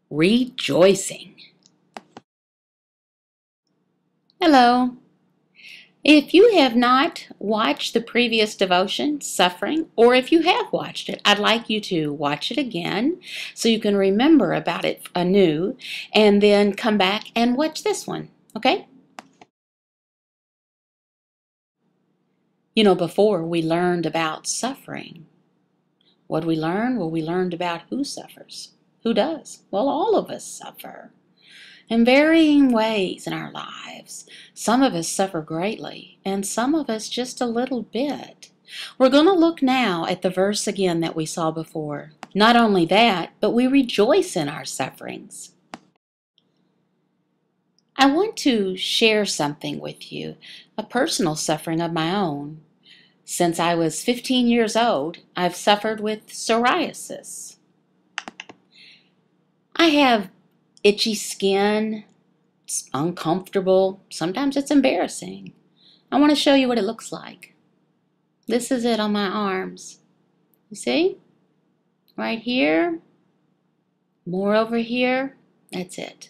Rejoicing. Hello. If you have not watched the previous devotion, Suffering, or if you have watched it, I'd like you to watch it again so you can remember about it anew and then come back and watch this one, okay? Before we learned about suffering, what did we learn? Well, we learned about who suffers. Who does? Well, all of us suffer in varying ways in our lives. Some of us suffer greatly, and some of us just a little bit. We're going to look now at the verse again that we saw before. Not only that, but we rejoice in our sufferings. I want to share something with you, a personal suffering of my own. Since I was 15 years old, I've suffered with psoriasis. I have itchy skin. It's uncomfortable. Sometimes it's embarrassing. I want to show you what it looks like. This is it on my arms. You see? Right here. More over here. That's it.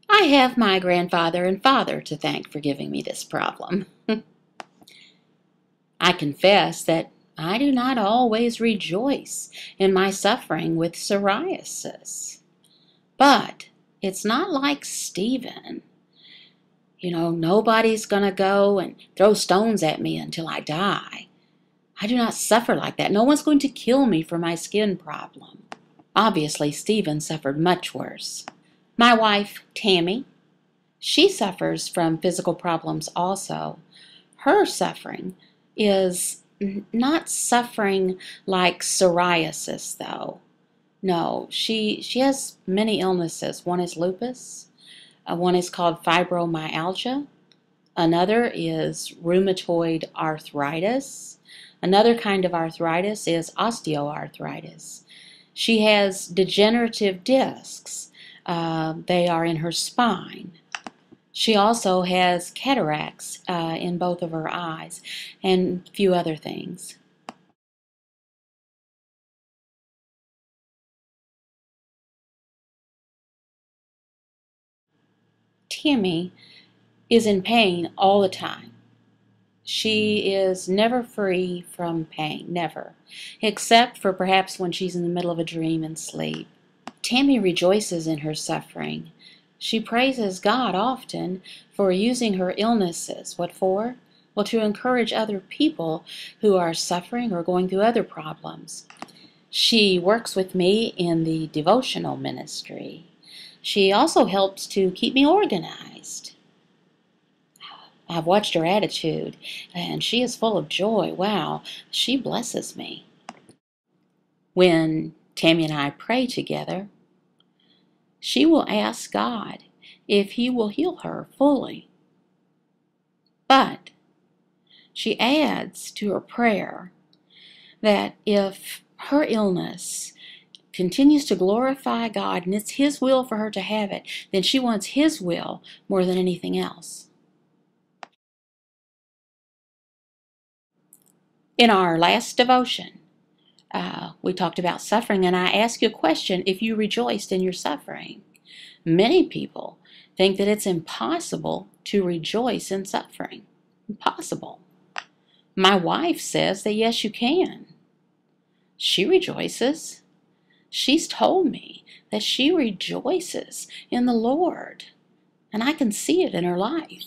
I have my grandfather and father to thank for giving me this problem. I confess that I do not always rejoice in my suffering with psoriasis. But it's not like Stephen. Nobody's going to go and throw stones at me until I die. I do not suffer like that. No one's going to kill me for my skin problem. Obviously, Stephen suffered much worse. My wife, Tammy, she suffers from physical problems also. Her suffering is not suffering like psoriasis, though. No, she has many illnesses. One is lupus. One is called fibromyalgia. Another is rheumatoid arthritis. Another kind of arthritis is osteoarthritis. She has degenerative discs. They are in her spine. She also has cataracts in both of her eyes and a few other things. Tammy is in pain all the time. She is never free from pain, never, except for perhaps when she's in the middle of a dream and sleep. Tammy rejoices in her suffering. She praises God often for using her illnesses. What for? Well, to encourage other people who are suffering or going through other problems. She works with me in the devotional ministry. She also helps to keep me organized. I've watched her attitude, and she is full of joy. Wow, she blesses me. When Tammy and I pray together, she will ask God if He will heal her fully. But she adds to her prayer that if her illness continues to glorify God and it's His will for her to have it, then she wants His will more than anything else. In our last devotion, we talked about suffering, and I asked you a question: if you rejoiced in your suffering. Many people think that it's impossible to rejoice in suffering. Impossible. My wife says that yes, you can. She rejoices. She's told me that she rejoices in the Lord, and I can see it in her life.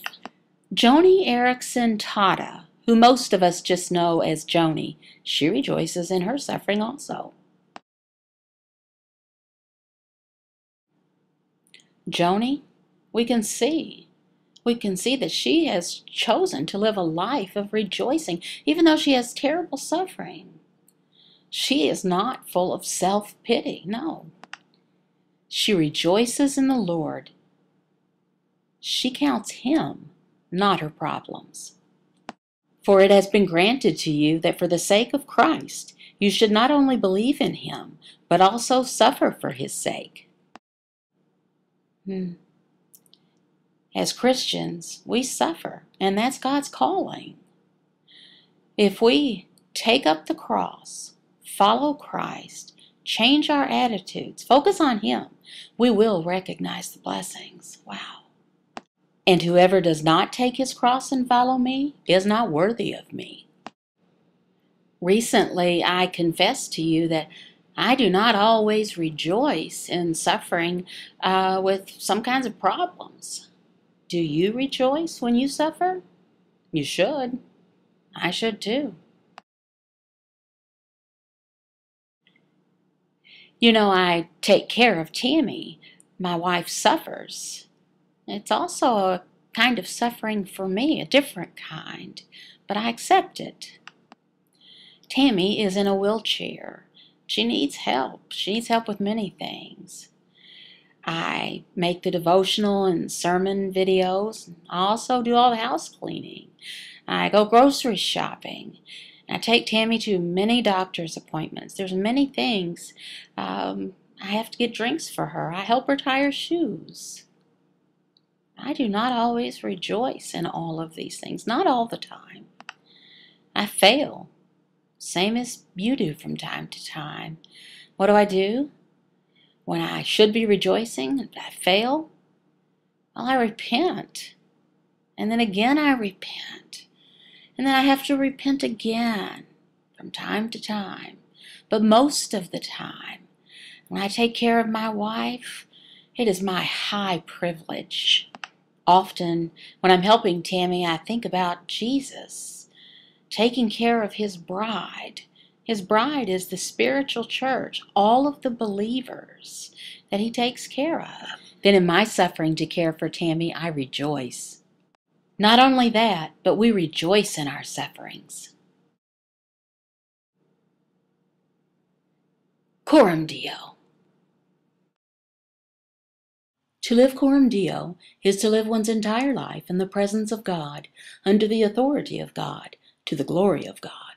Joni Eareckson Tada, who most of us just know as Joni, she rejoices in her suffering also. Joni, we can see that she has chosen to live a life of rejoicing, even though she has terrible suffering. She is not full of self-pity, no. She rejoices in the Lord. She counts Him, not her problems. For it has been granted to you that for the sake of Christ you should not only believe in Him, but also suffer for His sake. As Christians, we suffer, and that's God's calling. If we take up the cross, follow Christ, change our attitudes, focus on Him, we will recognize the blessings. Wow. And whoever does not take his cross and follow me is not worthy of me. Recently, I confessed to you that I do not always rejoice in suffering with some kinds of problems. Do you rejoice when you suffer? You should. I should too. You know, I take care of Tammy. My wife suffers. It's also a kind of suffering for me, a different kind, but I accept it. Tammy is in a wheelchair. She needs help. She needs help with many things. I make the devotional and sermon videos. I also do all the house cleaning. I go grocery shopping. I take Tammy to many doctor's appointments. There's many things. I have to get drinks for her. I help her tie her shoes. I do not always rejoice in all of these things, not all the time. I fail, same as you do from time to time. What do? When I should be rejoicing and I fail, well, I repent. And then again I repent. And then I have to repent again from time to time. But most of the time, when I take care of my wife, it is my high privilege. Often, when I'm helping Tammy, I think about Jesus taking care of His bride. His bride is the spiritual church, all of the believers that He takes care of. Then in my suffering to care for Tammy, I rejoice. Not only that, but we rejoice in our sufferings. Coram Deo. To live coram Deo is to live one's entire life in the presence of God, under the authority of God, to the glory of God.